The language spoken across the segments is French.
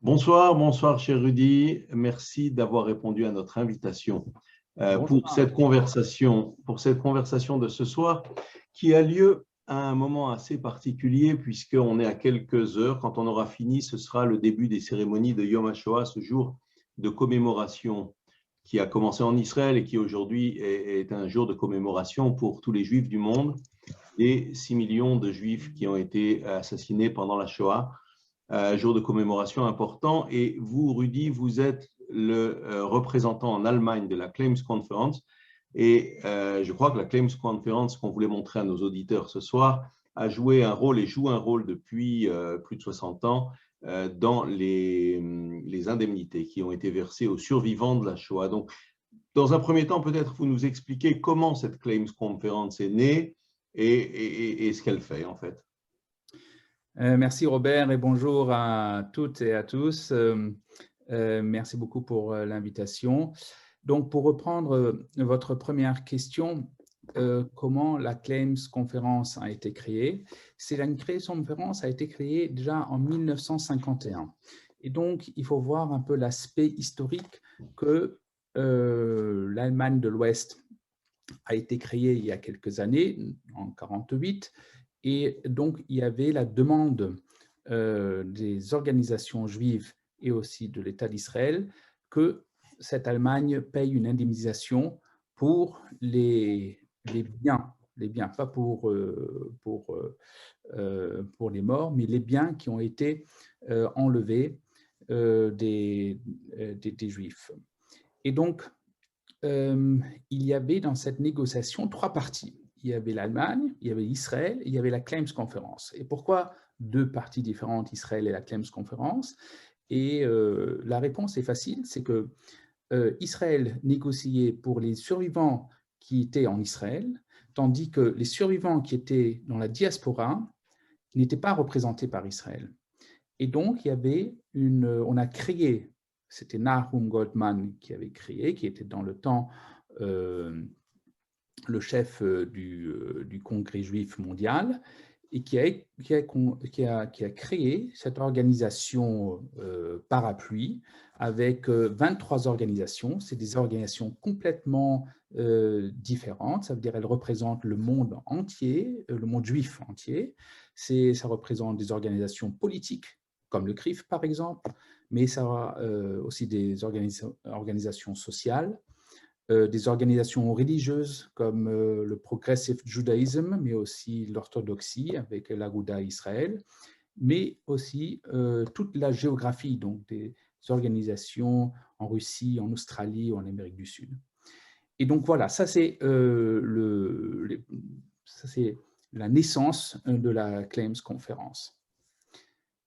Bonsoir, bonsoir, cher Rudy. Merci d'avoir répondu à notre invitation Bonjour. pour cette conversation de ce soir qui a lieu à un moment assez particulier puisqu'on est à quelques heures. Quand on aura fini, ce sera le début des cérémonies de Yom HaShoah, ce jour de commémoration qui a commencé en Israël et qui aujourd'hui est un jour de commémoration pour tous les Juifs du monde et 6 millions de Juifs qui ont été assassinés pendant la Shoah. Jour de commémoration important. Et vous, Rudy, vous êtes le représentant en Allemagne de la Claims Conference. Et je crois que la Claims Conference, qu'on voulait montrer à nos auditeurs ce soir, a joué un rôle et joue un rôle depuis plus de 60 ans dans les indemnités qui ont été versées aux survivants de la Shoah. Donc, dans un premier temps, peut-être vous nous expliquez comment cette Claims Conference est née et ce qu'elle fait, en fait. Merci Robert et bonjour à toutes et à tous. Merci beaucoup pour l'invitation. Donc, pour reprendre votre première question, comment la Claims Conference a été créée? La conférence a été créée déjà en 1951. Et donc, il faut voir un peu l'aspect historique que l'Allemagne de l'Ouest a été créée il y a quelques années, en 1948. Et donc, il y avait la demande des organisations juives et aussi de l'État d'Israël que cette Allemagne paye une indemnisation pour les biens, pas pour les morts, mais les biens qui ont été enlevés des Juifs. Et donc, il y avait dans cette négociation trois parties. Il y avait l'Allemagne, il y avait Israël, et il y avait la Claims Conference. Et pourquoi deux parties différentes, Israël et la Claims Conference? Et la réponse est facile, c'est que Israël négociait pour les survivants qui étaient en Israël, tandis que les survivants qui étaient dans la diaspora n'étaient pas représentés par Israël. Et donc, il y avait on a créé, c'était Nahum Goldman qui avait créé, qui était dans le temps le chef du Congrès juif mondial, et qui a créé cette organisation parapluie avec 23 organisations. C'est des organisations complètement différentes. Ça veut dire qu'elles représentent le monde entier, le monde juif entier. Ça représente des organisations politiques, comme le CRIF par exemple, mais ça a aussi des organisations sociales, des organisations religieuses comme le Progressive Judaism, mais aussi l'orthodoxie avec l'Aguda Israël, mais aussi toute la géographie, donc des organisations en Russie, en Australie ou en Amérique du Sud. Et donc voilà, ça c'est la naissance de la Claims Conference.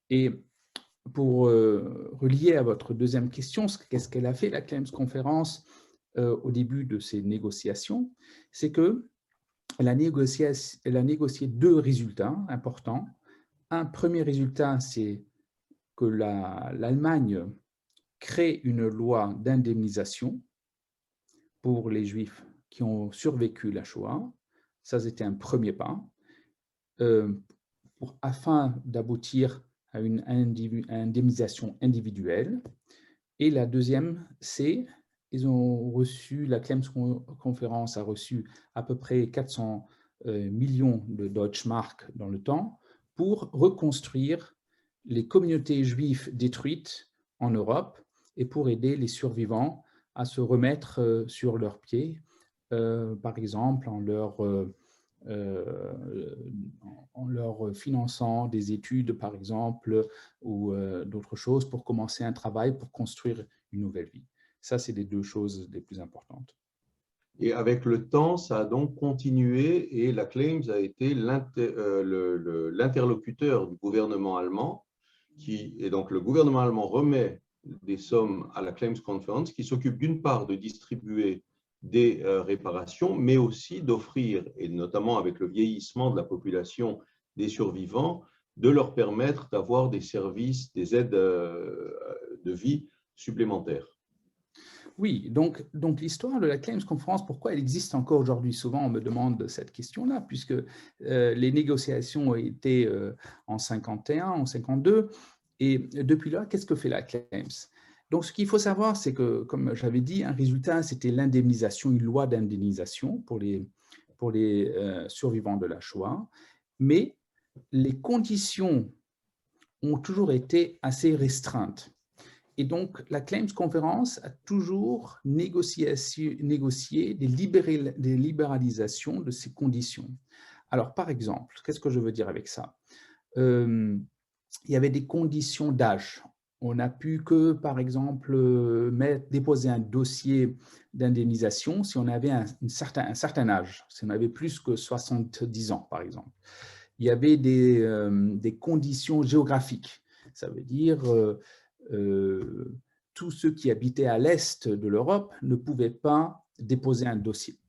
Et pour relier à votre deuxième question, qu'est-ce qu'elle a fait la Claims Conference au début de ces négociations? C'est qu'elle a négocié deux résultats importants. Un premier résultat, c'est que l'Allemagne crée une loi d'indemnisation pour les Juifs qui ont survécu la Shoah. Ça, c'était un premier pas afin d'aboutir à une indemnisation individuelle. Et la deuxième, c'est la Claims Conference a reçu à peu près 400 millions de Deutschmark dans le temps pour reconstruire les communautés juives détruites en Europe et pour aider les survivants à se remettre sur leurs pieds, par exemple en leur finançant des études, par exemple, ou d'autres choses pour commencer un travail pour construire une nouvelle vie. Ça, c'est les deux choses les plus importantes. Et avec le temps, ça a donc continué et la Claims a été l'interlocuteur du gouvernement allemand et donc le gouvernement allemand remet des sommes à la Claims Conference qui s'occupe d'une part de distribuer des réparations, mais aussi d'offrir, et notamment avec le vieillissement de la population des survivants, de leur permettre d'avoir des services, des aides de vie supplémentaires. Oui, donc l'histoire de la Claims Conference, pourquoi elle existe encore aujourd'hui? Souvent, on me demande cette question-là, puisque les négociations ont été en 51, en 52, Et depuis là, qu'est-ce que fait la Claims? Donc, ce qu'il faut savoir, c'est que, comme j'avais dit, un résultat, c'était l'indemnisation, une loi d'indemnisation pour les survivants de la Shoah, mais les conditions ont toujours été assez restreintes. Et donc, la Claims Conference a toujours négocié des libéralisations de ces conditions. Alors, par exemple, qu'est-ce que je veux dire avec ça? Il y avait des conditions d'âge. On n'a pu que, par exemple, déposer un dossier d'indemnisation si on avait un certain âge, si on avait plus que 70 ans, par exemple. Il y avait des conditions géographiques. Ça veut dire tous ceux qui habitaient à l'est de l'Europe ne pouvaient pas déposer un dossier,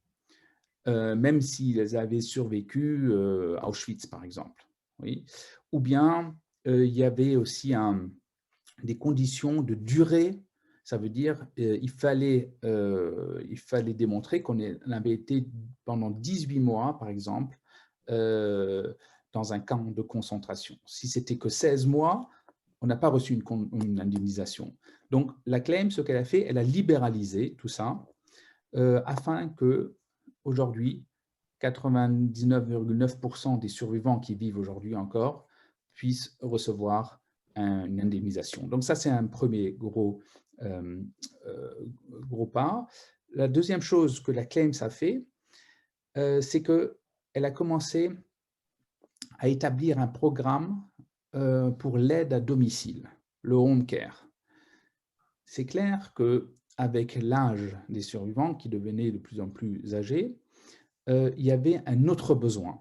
même s'ils avaient survécu à Auschwitz, par exemple. Oui. Ou bien, il y avait aussi des conditions de durée. Ça veut dire il fallait démontrer qu'on avait été pendant 18 mois, par exemple, dans un camp de concentration. Si c'était que 16 mois, on n'a pas reçu une indemnisation. Donc, la Claim, ce qu'elle a fait, elle a libéralisé tout ça afin que, aujourd'hui, 99,9% des survivants qui vivent aujourd'hui encore puissent recevoir une indemnisation. Donc ça, c'est un premier gros pas. La deuxième chose que la Claims a fait, c'est qu'elle a commencé à établir un programme pour l'aide à domicile, le home care. C'est clair qu'avec l'âge des survivants qui devenaient de plus en plus âgés, il y avait un autre besoin.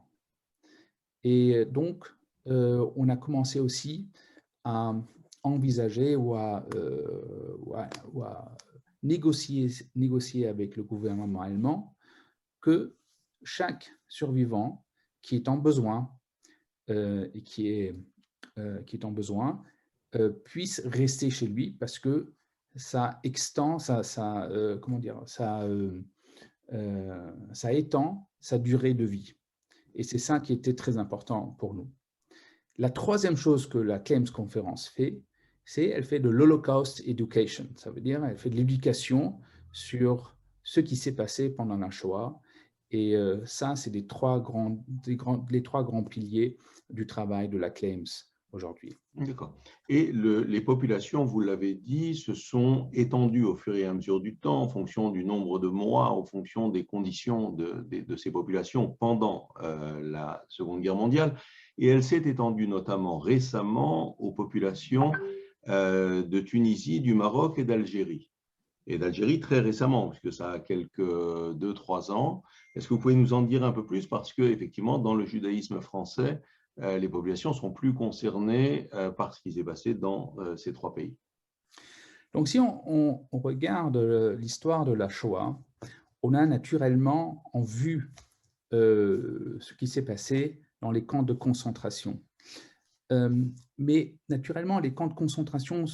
Et donc, on a commencé aussi à envisager ou à négocier avec le gouvernement allemand que chaque survivant qui est en besoin et qui est en besoin puisse rester chez lui parce que ça étend sa durée de vie. Et c'est ça qui était très important pour nous. La troisième chose que la Claims Conference fait, c'est qu'elle fait de l'Holocaust Education. Ça veut dire qu'elle fait de l'éducation sur ce qui s'est passé pendant la Shoah. Et ça, c'est les trois grands piliers du travail de la Claims aujourd'hui. D'accord. Et les populations, vous l'avez dit, se sont étendues au fur et à mesure du temps, en fonction du nombre de mois, en fonction des conditions de ces populations pendant la Seconde Guerre mondiale. Et elle s'est étendue notamment récemment aux populations de Tunisie, du Maroc et d'Algérie. Et d'Algérie très récemment, puisque ça a quelques 2-3 ans. Est-ce que vous pouvez nous en dire un peu plus? Parce qu'effectivement, dans le judaïsme français, les populations sont plus concernées par ce qui s'est passé dans ces trois pays. Donc, si on regarde l'histoire de la Shoah, on a naturellement en vue ce qui s'est passé dans les camps de concentration. Mais naturellement, les camps de concentration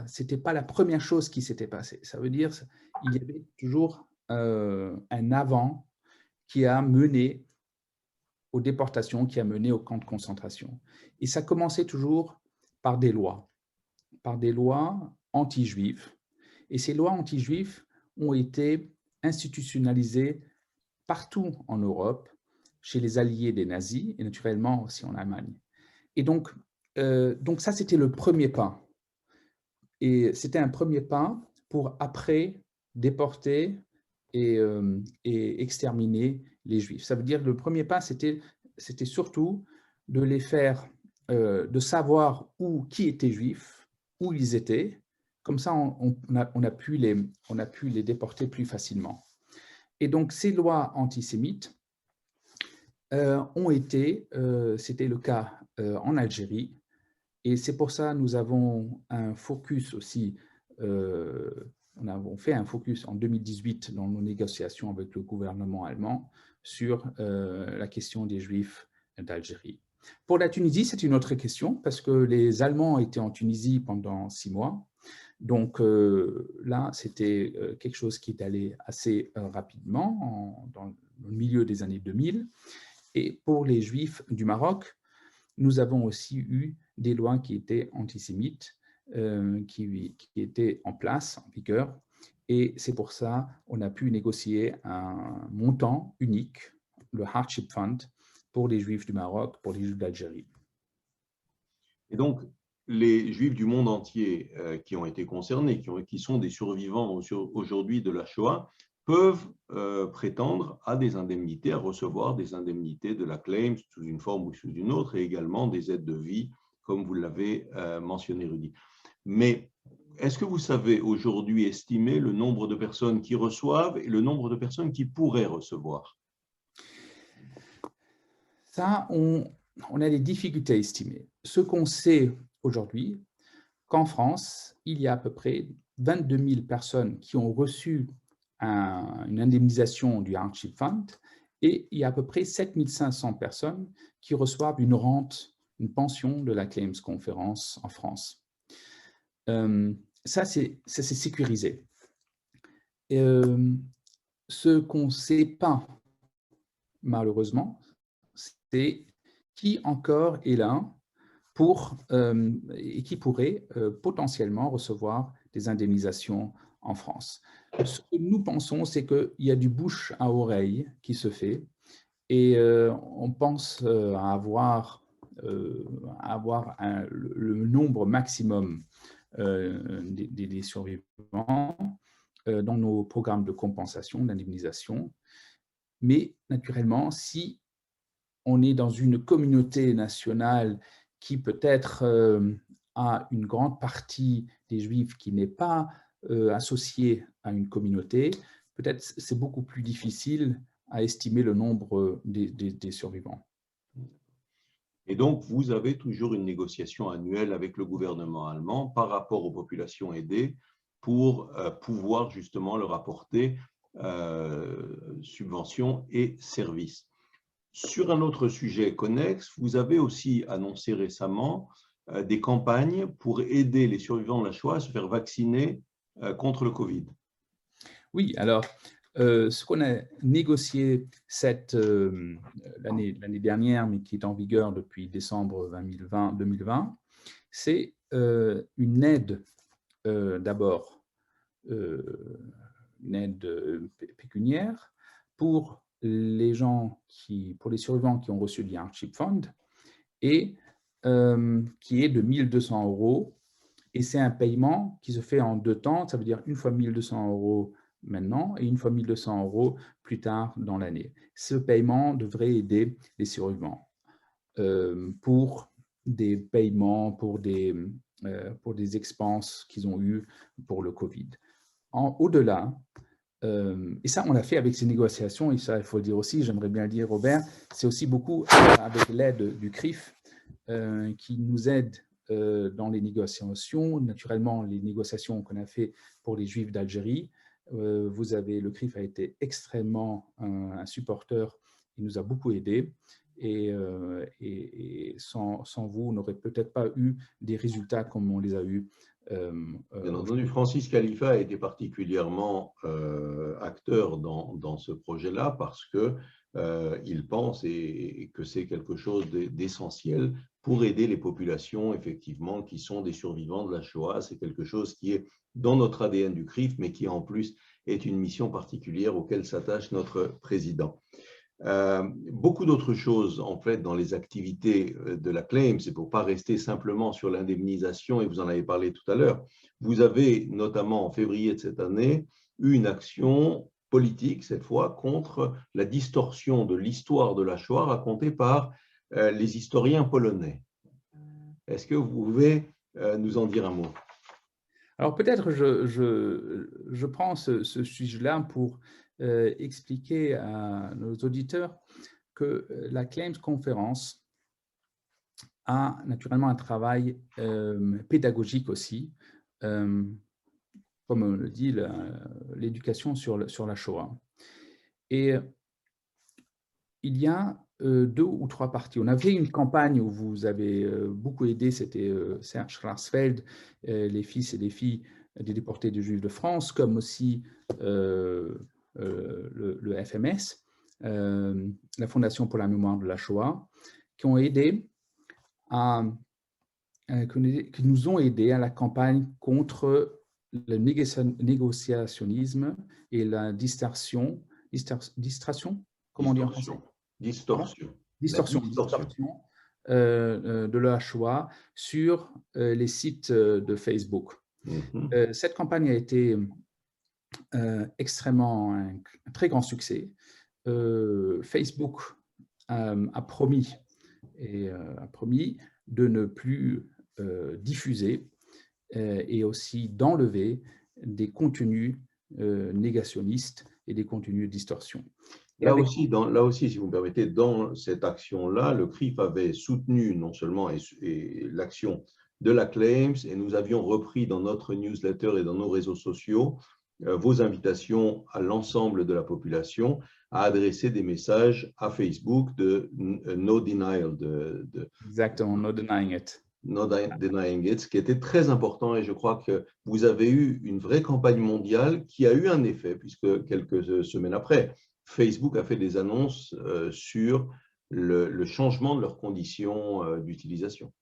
c'était pas la première chose qui s'était passée. Ça veut dire qu'il y avait toujours un avant qui a mené aux déportations, qui a mené aux camps de concentration. Et ça commençait toujours par des lois anti-juives. Et ces lois anti-juives ont été institutionnalisées partout en Europe, chez les alliés des nazis et naturellement aussi en Allemagne. Et donc ça, c'était le premier pas. Et c'était un premier pas pour après déporter et exterminer les Juifs. Ça veut dire que le premier pas, c'était surtout de les faire, de savoir qui était juif, où ils étaient. Comme ça, on a pu les déporter plus facilement. Et donc, ces lois antisémites c'était le cas en Algérie, et c'est pour ça que nous avons un focus aussi, on avons fait un focus en 2018 dans nos négociations avec le gouvernement allemand sur la question des Juifs d'Algérie. Pour la Tunisie, c'est une autre question parce que les Allemands étaient en Tunisie pendant 6 mois. Donc là, c'était quelque chose qui est allé assez rapidement dans le milieu des années 2000. Et pour les Juifs du Maroc, nous avons aussi eu des lois qui étaient antisémites, qui étaient en place, en vigueur, et c'est pour ça qu'on a pu négocier un montant unique, le Hardship Fund, pour les Juifs du Maroc, pour les Juifs d'Algérie. Et donc, les Juifs du monde entier qui ont été concernés, qui sont des survivants aujourd'hui de la Shoah, peuvent prétendre à des indemnités, à recevoir des indemnités de la Claims sous une forme ou sous une autre, et également des aides de vie, comme vous l'avez mentionné, Rudy. Mais est-ce que vous savez aujourd'hui estimer le nombre de personnes qui reçoivent et le nombre de personnes qui pourraient recevoir? Ça, on a des difficultés à estimer. Ce qu'on sait aujourd'hui, qu'en France, il y a à peu près 22 000 personnes qui ont reçu une indemnisation du Hardship Fund et il y a à peu près 7 500 personnes qui reçoivent une rente, une pension de la Claims Conférence en France. Ça, c'est sécurisé. Ce qu'on ne sait pas, malheureusement, c'est qui encore est là et qui pourrait potentiellement recevoir des indemnisations en France. Ce que nous pensons, c'est qu'il y a du bouche à oreille qui se fait et on pense à avoir le nombre maximum des survivants dans nos programmes de compensation, d'indemnisation. Mais naturellement, si on est dans une communauté nationale qui peut-être a une grande partie des Juifs qui n'est pas associée à une communauté, peut-être c'est beaucoup plus difficile à estimer le nombre des survivants. Et donc, vous avez toujours une négociation annuelle avec le gouvernement allemand par rapport aux populations aidées pour pouvoir justement leur apporter subventions et services. Sur un autre sujet connexe, vous avez aussi annoncé récemment des campagnes pour aider les survivants de la Shoah à se faire vacciner contre le Covid. Oui, alors, ce qu'on a négocié l'année dernière, mais qui est en vigueur depuis décembre 2020, c'est une aide, d'abord, une aide pécuniaire pour les survivants qui ont reçu le Hardship Fund et qui est de 1 200 €. Et c'est un paiement qui se fait en 2 temps, ça veut dire une fois 1 200 € maintenant et une fois 1 200 € plus tard dans l'année. Ce paiement devrait aider les survivants pour des paiements, pour des expenses qu'ils ont eues pour le Covid. Au-delà, et ça, on l'a fait avec ces négociations, et ça, il faut le dire aussi, j'aimerais bien le dire, Robert, c'est aussi beaucoup avec l'aide du CRIF qui nous aide dans les négociations. Naturellement, les négociations qu'on a fait pour les Juifs d'Algérie, le CRIF a été extrêmement un supporteur, il nous a beaucoup aidés, et sans vous, on n'aurait peut-être pas eu des résultats comme on les a eus. Bien entendu, Francis Khalifa a été particulièrement acteur dans ce projet-là parce qu'il pense que c'est quelque chose d'essentiel pour aider les populations, effectivement, qui sont des survivants de la Shoah. C'est quelque chose qui est dans notre ADN du CRIF, mais qui en plus est une mission particulière auquel s'attache notre président. Beaucoup d'autres choses, en fait, dans les activités de la Claim, c'est pour ne pas rester simplement sur l'indemnisation, et vous en avez parlé tout à l'heure. Vous avez, notamment en février de cette année, eu une action politique, cette fois, contre la distorsion de l'histoire de la Shoah racontée par les historiens polonais. Est-ce que vous pouvez nous en dire un mot? Alors peut-être je prends ce sujet-là pour expliquer à nos auditeurs que la Claims Conférence a naturellement un travail pédagogique aussi, comme on le dit, l'éducation sur la Shoah. Et il y a 2 ou 3 parties. On avait une campagne où vous avez beaucoup aidé, c'était Serge Schwarzfeld, les fils et les filles des déportés des Juifs de France, comme aussi le FMS, la Fondation pour la mémoire de la Shoah, qui ont aidé qui nous ont aidés à la campagne contre le négociationnisme et la distraction, comment on dit en français? Distorsion. La Distorsion distorsion. de la Shoah sur les sites de Facebook. Cette campagne a été extrêmement un très grand succès. Facebook a promis de ne plus diffuser et aussi d'enlever des contenus négationnistes et des contenus de distorsion. Et Là aussi, si vous me permettez, dans cette action-là, le CRIF avait soutenu non seulement l'action de la Claims, et nous avions repris dans notre newsletter et dans nos réseaux sociaux vos invitations à l'ensemble de la population à adresser des messages à Facebook de no denial. Exactement, no denying it. No denying it, ce qui était très important, et je crois que vous avez eu une vraie campagne mondiale qui a eu un effet, puisque quelques semaines après, Facebook a fait des annonces sur le changement de leurs conditions d'utilisation.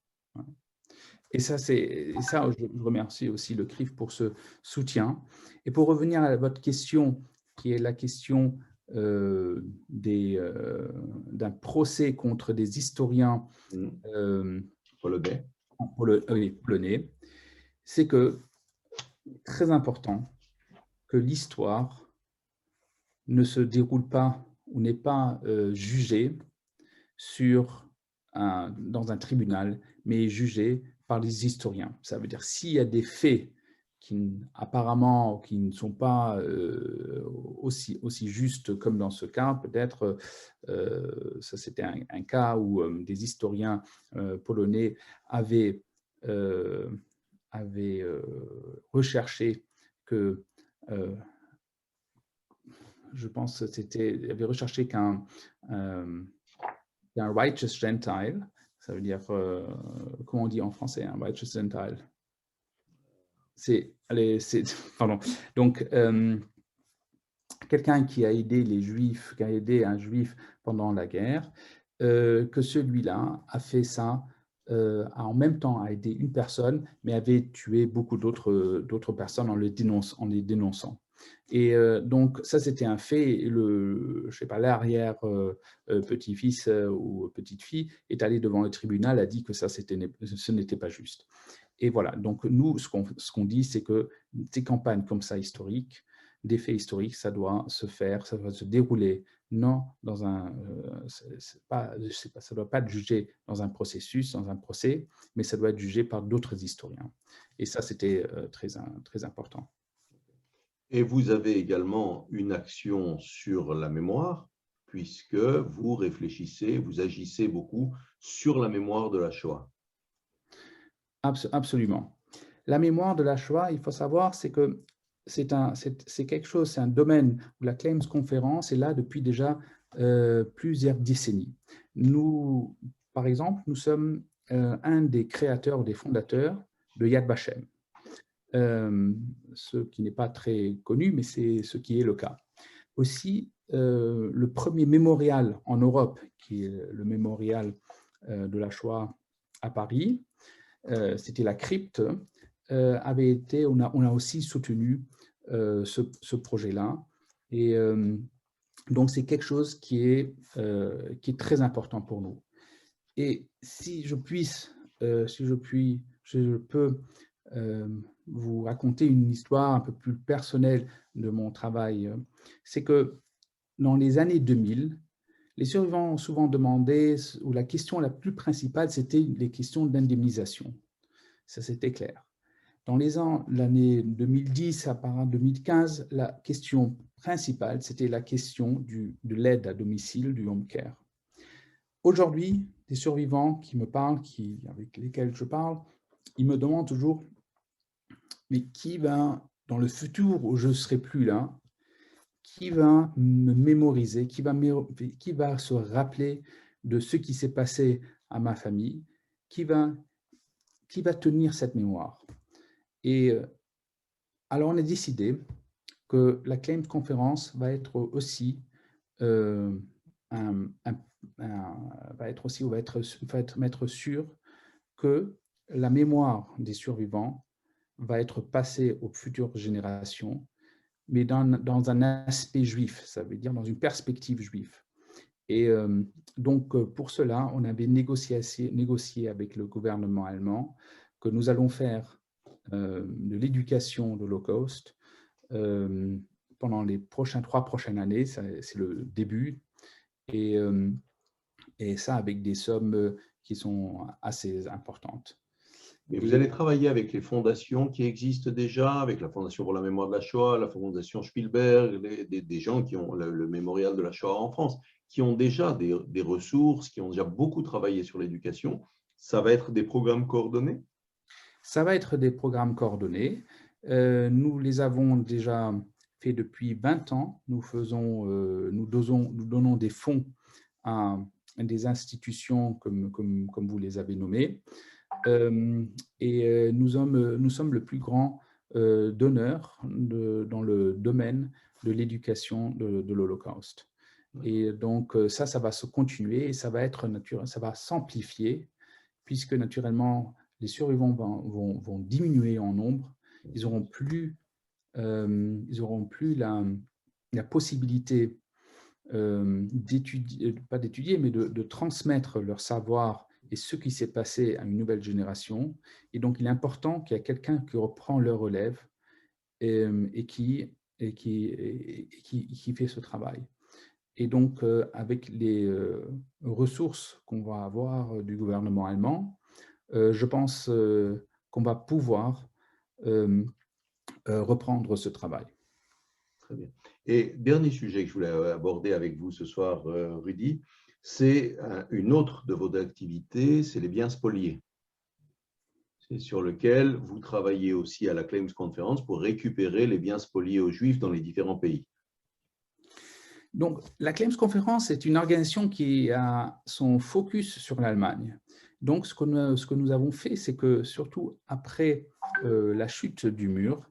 Et ça, je remercie aussi le CRIF pour ce soutien. Et pour revenir à votre question, qui est la question d'un procès contre des historiens polonais, c'est que très important que l'histoire ne se déroule pas ou n'est pas jugée dans un tribunal, mais jugée par les historiens. Ça veut dire s'il y a des faits qui apparemment qui ne sont pas aussi justes comme dans ce cas, peut-être ça c'était un cas où des historiens polonais avaient recherché que je pense que avait recherché qu'un righteous Gentile, ça veut dire, comment on dit en français, un righteous Gentile? Pardon. Donc, quelqu'un qui a aidé les Juifs, qui a aidé un Juif pendant la guerre, que celui-là a fait ça, en même temps a aidé une personne, mais avait tué beaucoup d'autres personnes en les dénonçant. Et donc, ça, c'était un fait. Je sais pas, l'arrière petit-fils ou petite-fille est allé devant le tribunal, a dit que ce n'était pas juste. Et voilà, donc nous, ce qu'on dit, c'est que des campagnes comme ça historiques, des faits historiques, ça doit se dérouler non dans ça doit pas être jugé dans un processus, dans un procès, mais ça doit être jugé par d'autres historiens. Et ça, c'était très important. Et vous avez également une action sur la mémoire, puisque vous réfléchissez, vous agissez beaucoup sur la mémoire de la Shoah. Absolument. La mémoire de la Shoah, il faut savoir, c'est que c'est quelque chose, c'est un domaine où la Claims Conférence est là depuis déjà plusieurs décennies. Nous, par exemple, nous sommes un des créateurs ou des fondateurs de Yad Vashem. Ce qui n'est pas très connu, mais c'est ce qui est le cas. Aussi, le premier mémorial en Europe, qui est le mémorial de la Shoah à Paris, c'était la crypte, avait été, on a aussi soutenu ce projet-là. Et donc, c'est quelque chose qui est très important pour nous. Et si je peux vous raconter une histoire un peu plus personnelle de mon travail, c'est que dans les années 2000, les survivants ont souvent demandé, ou la question la plus principale, c'était les questions d'indemnisation. Ça, c'était clair. Dans l'année 2010 à 2015, la question principale, c'était la question de l'aide à domicile, du home care. Aujourd'hui, des survivants qui me parlent, avec lesquels je parle, ils me demandent toujours, mais qui va, dans le futur où je ne serai plus là, qui va me mémoriser, qui va se rappeler de ce qui s'est passé à ma famille, qui va tenir cette mémoire. Et alors, on a décidé que la Claims Conférence va être aussi mettre sur que la mémoire des survivants va être passée aux futures générations, mais dans un aspect juif, ça veut dire dans une perspective juive. Et donc, pour cela, on avait négocié avec le gouvernement allemand que nous allons faire de l'éducation de l'Holocauste pendant les 3 prochaines années, c'est le début, et, et ça avec des sommes qui sont assez importantes. Mais vous allez travailler avec les fondations qui existent déjà, avec la Fondation pour la mémoire de la Shoah, la Fondation Spielberg, des gens qui ont le mémorial de la Shoah en France, qui ont déjà des ressources, qui ont déjà beaucoup travaillé sur l'éducation. Ça va être des programmes coordonnés? Ça va être des programmes coordonnés. Nous les avons déjà fait depuis 20 ans. Nous donnons des fonds à des institutions comme vous les avez nommées. Et nous sommes le plus grand donneur dans le domaine de l'éducation de l'Holocauste. Et donc, ça va se continuer et ça va s'amplifier, puisque naturellement, les survivants vont diminuer en nombre. Ils n'auront plus la possibilité d'étudier, pas d'étudier, mais de transmettre leur savoir et ce qui s'est passé à une nouvelle génération. Et donc, il est important qu'il y ait quelqu'un qui reprend le relève et qui fait ce travail. Et donc, avec les ressources qu'on va avoir du gouvernement allemand, je pense qu'on va pouvoir reprendre ce travail. Très bien. Et dernier sujet que je voulais aborder avec vous ce soir, Rudy, c'est une autre de vos activités, c'est les biens spoliés. C'est sur lequel vous travaillez aussi à la Claims Conference pour récupérer les biens spoliés aux Juifs dans les différents pays. Donc, la Claims Conference est une organisation qui a son focus sur l'Allemagne. Donc, ce que nous avons fait, c'est que surtout après la chute du mur,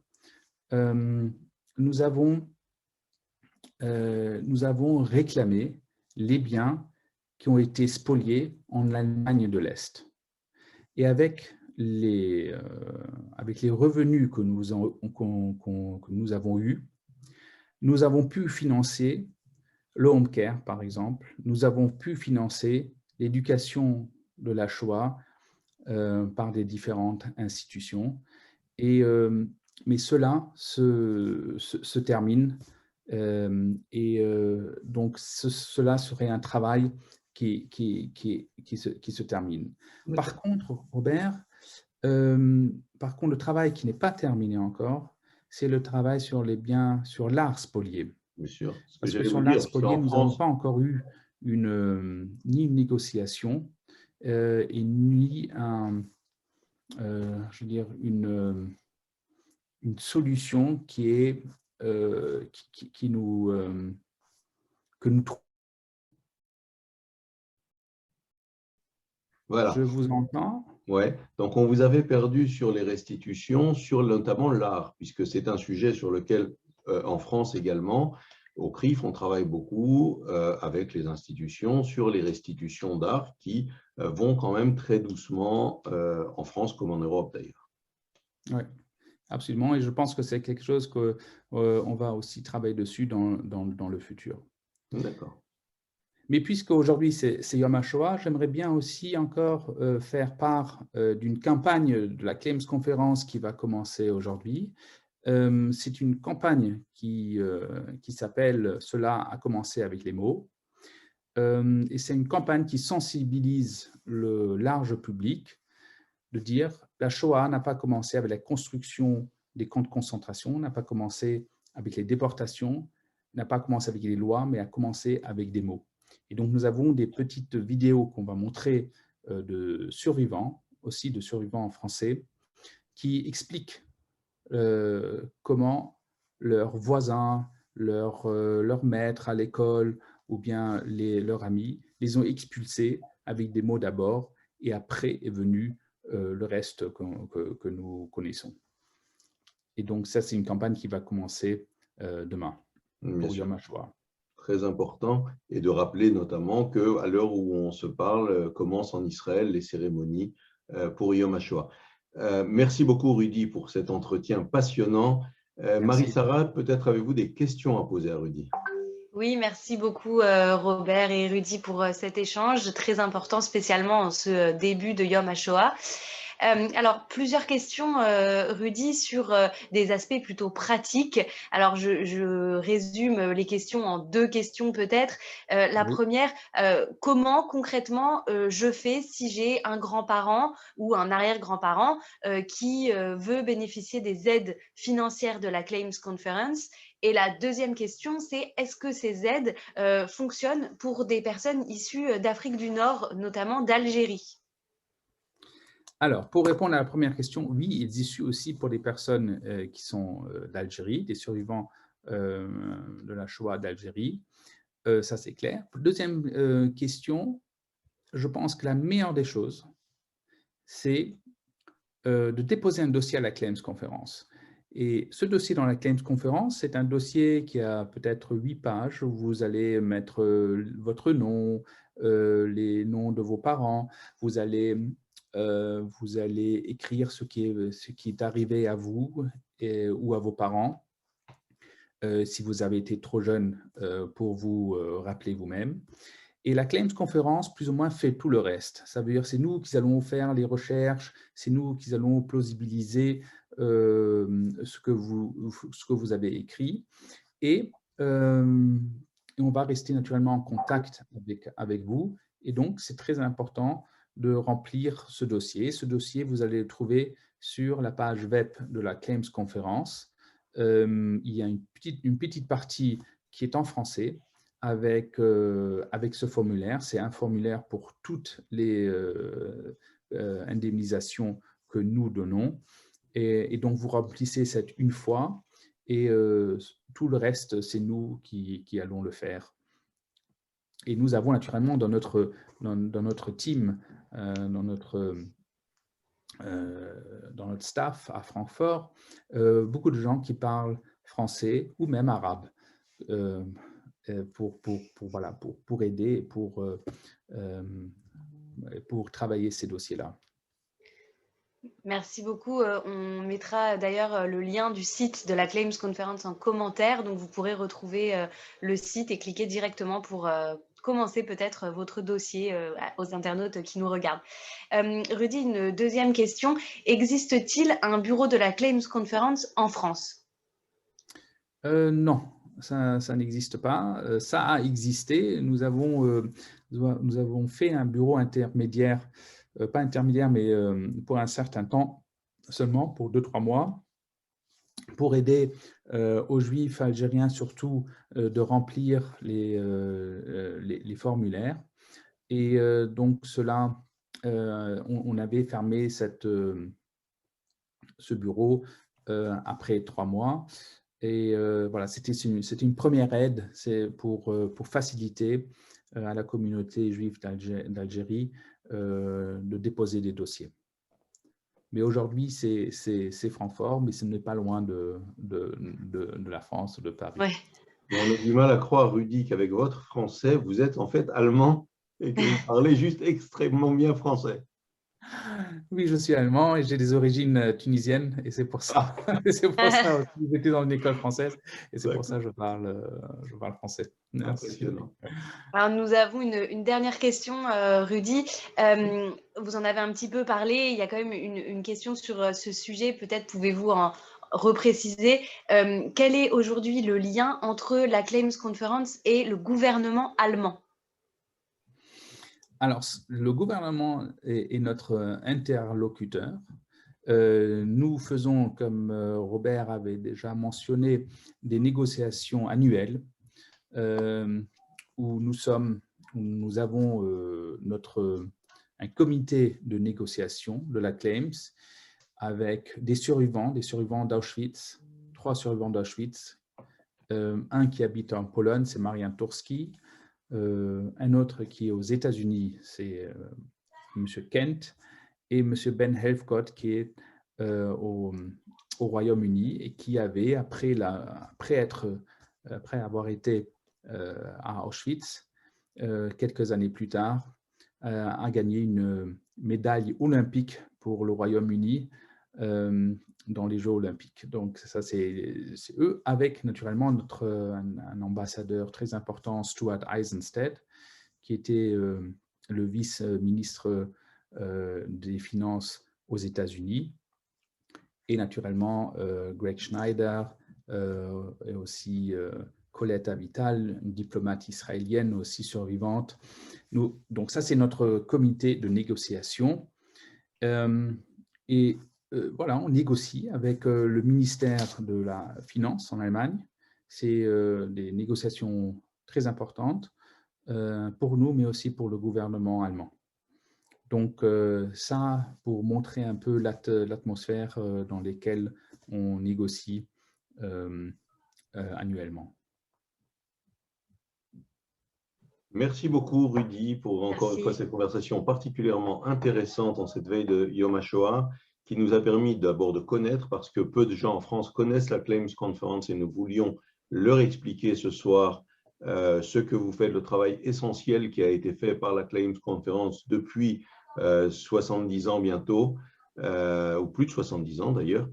nous avons réclamé les biens qui ont été spoliés en Allemagne de l'Est. Et avec les revenus que nous avons eus, nous avons pu financer le home care, par exemple. Nous avons pu financer l'éducation de la Shoah par des différentes institutions. Mais cela se termine. Donc, cela serait un travail qui se termine. Par contre, Robert, le travail qui n'est pas terminé encore, c'est le travail sur l'art spolié. Bien sûr. Parce que sur l'art spolié, nous n'avons pas encore eu ni une négociation et ni une solution que nous trouvons. Voilà. Je vous entends. Ouais. Donc, on vous avait perdu sur les restitutions, sur notamment l'art, puisque c'est un sujet sur lequel, en France également, au CRIF, on travaille beaucoup avec les institutions sur les restitutions d'art qui vont quand même très doucement en France comme en Europe d'ailleurs. Oui, absolument. Et je pense que c'est quelque chose qu'on va aussi travailler dessus dans le futur. D'accord. Mais puisque aujourd'hui c'est Yom HaShoah, j'aimerais bien aussi encore faire part d'une campagne de la Claims Conference qui va commencer aujourd'hui. C'est une campagne qui s'appelle « Cela a commencé avec les mots ». Et c'est une campagne qui sensibilise le large public de dire la Shoah n'a pas commencé avec la construction des camps de concentration, n'a pas commencé avec les déportations, n'a pas commencé avec les lois, mais a commencé avec des mots. Et donc, nous avons des petites vidéos qu'on va montrer de survivants, aussi de survivants en français, qui expliquent comment leurs voisins, leurs maîtres à l'école ou bien leurs amis les ont expulsés avec des mots d'abord et après est venu le reste que nous connaissons. Et donc, ça, c'est une campagne qui va commencer demain pour Yom HaShoah. Très important, et de rappeler notamment qu'à l'heure où on se parle, commencent en Israël les cérémonies pour Yom HaShoah. Merci beaucoup, Rudy, pour cet entretien passionnant. Merci. Marie-Sarah, peut-être avez-vous des questions à poser à Rudy? Oui, merci beaucoup Robert et Rudy pour cet échange très important, spécialement en ce début de Yom HaShoah. Alors, plusieurs questions, Rudy, sur des aspects plutôt pratiques. Alors, je résume les questions en 2 questions peut-être. La Oui. première, comment concrètement je fais si j'ai un grand-parent ou un arrière-grand-parent qui veut bénéficier des aides financières de la Claims Conference? Et la deuxième question, c'est est-ce que ces aides fonctionnent pour des personnes issues d'Afrique du Nord, notamment d'Algérie? Alors, pour répondre à la première question, oui, ils issuent aussi pour des personnes qui sont d'Algérie, des survivants de la Shoah d'Algérie. Ça, c'est clair. Deuxième question, je pense que la meilleure des choses, c'est de déposer un dossier à la Claims Conference. Et ce dossier dans la Claims Conference, c'est un dossier qui a peut-être 8 pages où vous allez mettre votre nom, les noms de vos parents, vous allez écrire ce qui est arrivé à vous ou à vos parents, si vous avez été trop jeune pour vous rappeler vous-même. Et la Claims Conference, plus ou moins, fait tout le reste. Ça veut dire que c'est nous qui allons faire les recherches, c'est nous qui allons plausibiliser ce que vous avez écrit. Et on va rester naturellement en contact avec vous. Et donc, c'est très important de remplir ce dossier. Ce dossier, vous allez le trouver sur la page web de la Claims Conference. Il y a une petite partie qui est en français avec ce formulaire. C'est un formulaire pour toutes les indemnisations que nous donnons. Et donc, vous remplissez cette une fois et tout le reste, c'est nous qui allons le faire. Et nous avons naturellement dans notre team, dans notre staff à Francfort, beaucoup de gens qui parlent français ou même arabe pour aider, pour travailler ces dossiers-là. Merci beaucoup. On mettra d'ailleurs le lien du site de la Claims Conference en commentaire, donc vous pourrez retrouver le site et cliquer directement pour commencer peut-être votre dossier aux internautes qui nous regardent. Rudy, une deuxième question. Existe-t-il un bureau de la Claims Conference en France? Non, ça n'existe pas. Ça a existé. Nous avons fait un bureau intermédiaire, pas intermédiaire, mais pour un certain temps, seulement pour 2-3 mois, pour aider aux Juifs algériens surtout de remplir les formulaires. Et donc cela, on avait fermé ce bureau après 3 mois. Et voilà, c'était une première aide, c'est pour faciliter à la communauté juive d'Algérie de déposer des dossiers. Mais aujourd'hui, c'est Francfort, mais ce n'est pas loin de la France, de Paris. Ouais. On a du mal à croire, Rudy, qu'avec votre français, vous êtes en fait allemand et que vous parlez juste extrêmement bien français. Oui, je suis allemand et j'ai des origines tunisiennes et c'est pour ça. C'est pour ça aussi. J'étais dans une école française et c'est pour ça que je parle français. Merci. Impressionnant. Alors, nous avons une dernière question, Rudy. Vous en avez un petit peu parlé. Il y a quand même une question sur ce sujet. Peut-être pouvez-vous en repréciser. Quel est aujourd'hui le lien entre la Claims Conference et le gouvernement allemand? Alors, le gouvernement est notre interlocuteur. Nous faisons, comme Robert avait déjà mentionné, des négociations annuelles où nous avons un comité de négociation de la Claims avec des survivants d'Auschwitz, 3 survivants d'Auschwitz, un qui habite en Pologne, c'est Marian Turski, un autre qui est aux États-Unis, c'est M. Kent, et M. Ben Helfgott qui est au Royaume-Uni et qui avait, après avoir été à Auschwitz, quelques années plus tard, a gagné médaille olympique pour le Royaume-Uni dans les Jeux olympiques. Donc ça, c'est eux, avec naturellement un ambassadeur très important, Stuart Eisenstedt, qui était le vice-ministre des Finances aux États-Unis, et naturellement Greg Schneider, et aussi Colette Avital, une diplomate israélienne aussi survivante. Donc ça, c'est notre comité de négociation. Voilà, on négocie avec le ministère de la Finance en Allemagne. C'est des négociations très importantes pour nous, mais aussi pour le gouvernement allemand. Donc ça, pour montrer un peu l'atmosphère dans laquelle on négocie annuellement. Merci beaucoup, Rudy, pour encore une fois cette conversation particulièrement intéressante en cette veille de Yom HaShoah, qui nous a permis d'abord de connaître, parce que peu de gens en France connaissent la Claims Conference et nous voulions leur expliquer ce soir ce que vous faites, le travail essentiel qui a été fait par la Claims Conference depuis 70 ans bientôt, ou plus de 70 ans d'ailleurs.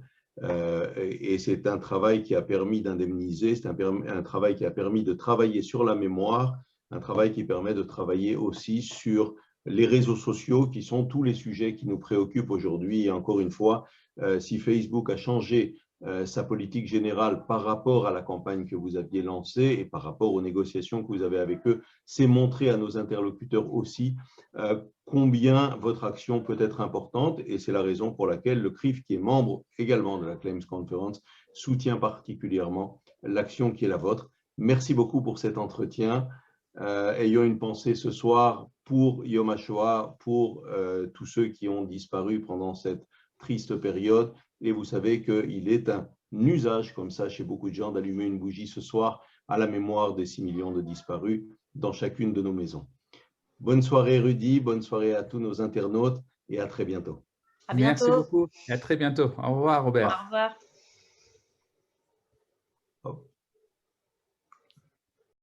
Et c'est un travail qui a permis d'indemniser, c'est un travail qui a permis de travailler sur la mémoire, un travail qui permet de travailler aussi sur les réseaux sociaux, qui sont tous les sujets qui nous préoccupent aujourd'hui. Et encore une fois, si Facebook a changé sa politique générale par rapport à la campagne que vous aviez lancée et par rapport aux négociations que vous avez avec eux, c'est montrer à nos interlocuteurs aussi combien votre action peut être importante. Et c'est la raison pour laquelle le CRIF, qui est membre également de la Claims Conference, soutient particulièrement l'action qui est la vôtre. Merci beaucoup pour cet entretien. Ayons une pensée ce soir pour Yom HaShoah, pour tous ceux qui ont disparu pendant cette triste période. Et vous savez qu'il est un usage comme ça chez beaucoup de gens d'allumer une bougie ce soir à la mémoire des 6 millions de disparus dans chacune de nos maisons. Bonne soirée Rudy, bonne soirée à tous nos internautes et à très bientôt. À bientôt. Merci beaucoup et à très bientôt. Au revoir Robert. Au revoir.